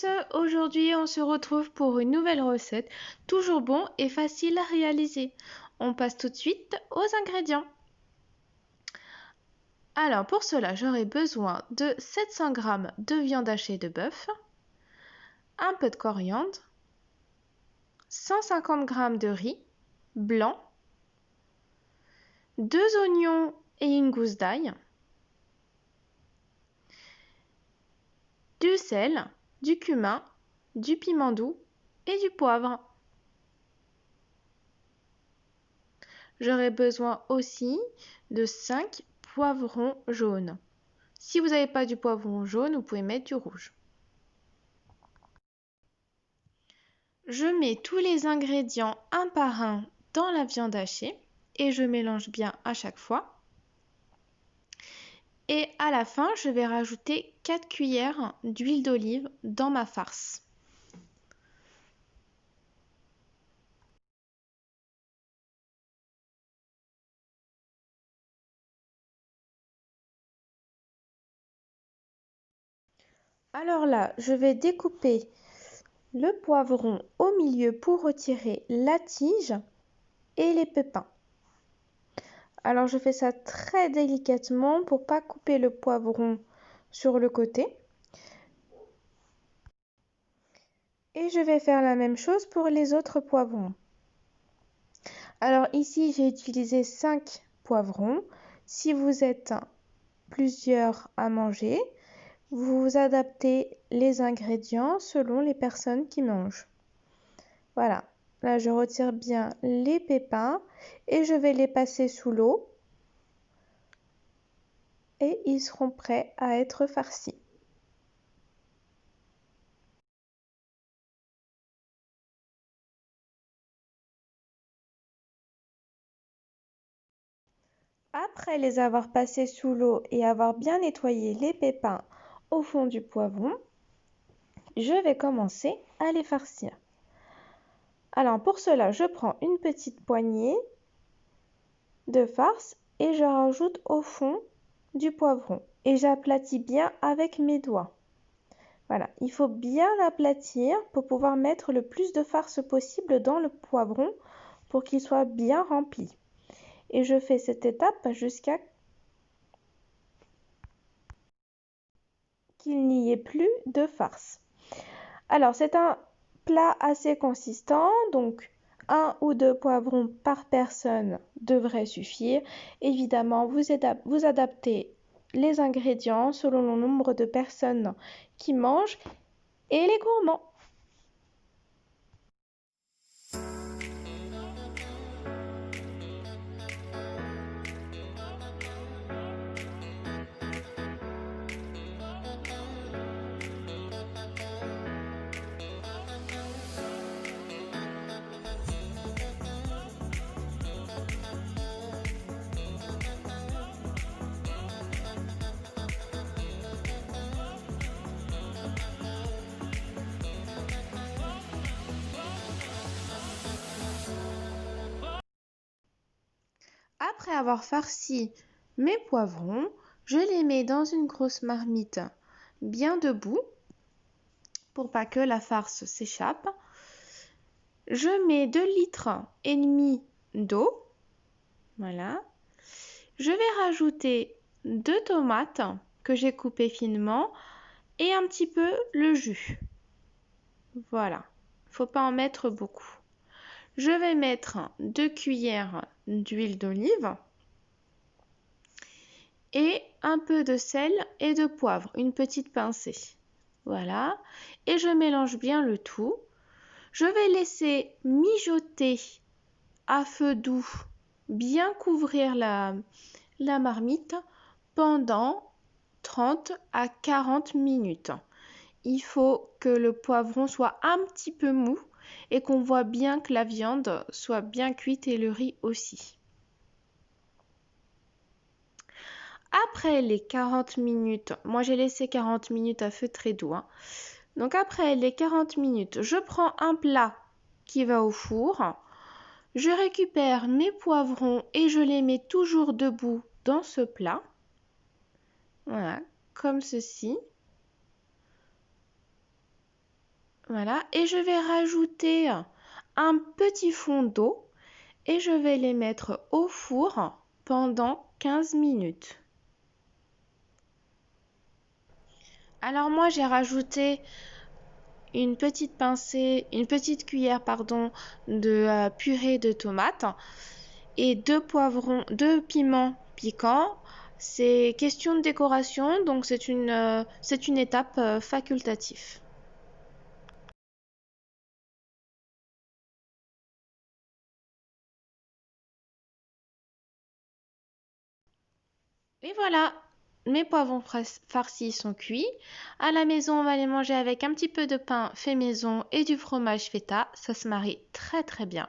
tous, aujourd'hui on se retrouve pour une nouvelle recette, toujours bon et facile à réaliser. On passe tout de suite aux ingrédients. Alors pour cela j'aurai besoin de 700 g de viande hachée de bœuf, un peu de coriandre, 150 g de riz blanc, 2 oignons et une gousse d'ail, du sel, du cumin, du piment doux et du poivre. J'aurai besoin aussi de 5 poivrons jaunes. Si vous n'avez pas du poivron jaune, vous pouvez mettre du rouge. Je mets tous les ingrédients un par un dans la viande hachée et je mélange bien à chaque fois. Et à la fin, je vais rajouter 4 cuillères d'huile d'olive dans ma farce. Alors là, je vais découper le poivron au milieu pour retirer la tige et les pépins. Alors je fais ça très délicatement pour pas couper le poivron sur le côté. Et je vais faire la même chose pour les autres poivrons. Alors ici j'ai utilisé 5 poivrons. Si vous êtes plusieurs à manger, vous adaptez les ingrédients selon les personnes qui mangent. Voilà, là je retire bien les pépins et je vais les passer sous l'eau. Et ils seront prêts à être farcis. Après les avoir passés sous l'eau et avoir bien nettoyé les pépins au fond du poivron, je vais commencer à les farcir. Alors pour cela, je prends une petite poignée de farce et je rajoute au fond du poivron. Et j'aplatis bien avec mes doigts. Voilà, il faut bien l'aplatir pour pouvoir mettre le plus de farce possible dans le poivron pour qu'il soit bien rempli. Et je fais cette étape jusqu'à qu'il n'y ait plus de farce. Alors c'est un plat assez consistant, donc 1 ou 2 poivrons par personne devrait suffire. Évidemment, vous adaptez les ingrédients selon le nombre de personnes qui mangent et les gourmands. Après avoir farci mes poivrons, je les mets dans une grosse marmite bien debout pour pas que la farce s'échappe. Je mets 2,5 litres d'eau. Voilà. Je vais rajouter 2 tomates que j'ai coupées finement et un petit peu le jus. Voilà. Faut pas en mettre beaucoup. Je vais mettre 2 cuillères d'huile d'olive et un peu de sel et de poivre, une petite pincée. Voilà. Et je mélange bien le tout. Je vais laisser mijoter à feu doux, bien couvrir la marmite pendant 30 à 40 minutes. Il faut que le poivron soit un petit peu mou et qu'on voit bien que la viande soit bien cuite et le riz aussi. Après les 40 minutes, moi j'ai laissé 40 minutes à feu très doux. Donc après les 40 minutes, je prends un plat qui va au four. Je récupère mes poivrons et je les mets toujours debout dans ce plat. Voilà, comme ceci. Voilà, et je vais rajouter un petit fond d'eau et je vais les mettre au four pendant 15 minutes. Alors moi j'ai rajouté une petite cuillère de purée de tomates et 2 piments piquants. C'est question de décoration, donc c'est une étape facultative. Et voilà, mes poivrons farcis sont cuits. À la maison, on va les manger avec un petit peu de pain fait maison et du fromage feta. Ça se marie très très bien.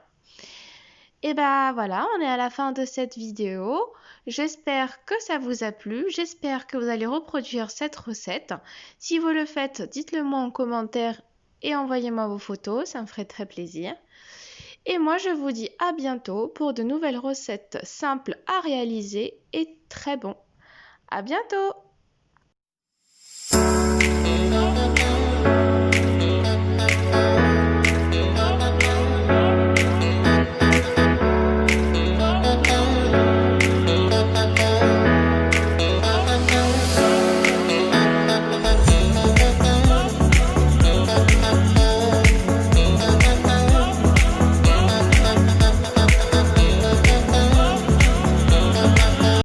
Et bah voilà, on est à la fin de cette vidéo. J'espère que ça vous a plu. J'espère que vous allez reproduire cette recette. Si vous le faites, dites-le moi en commentaire et envoyez-moi vos photos. Ça me ferait très plaisir. Et moi, je vous dis à bientôt pour de nouvelles recettes simples à réaliser et très bon. À bientôt!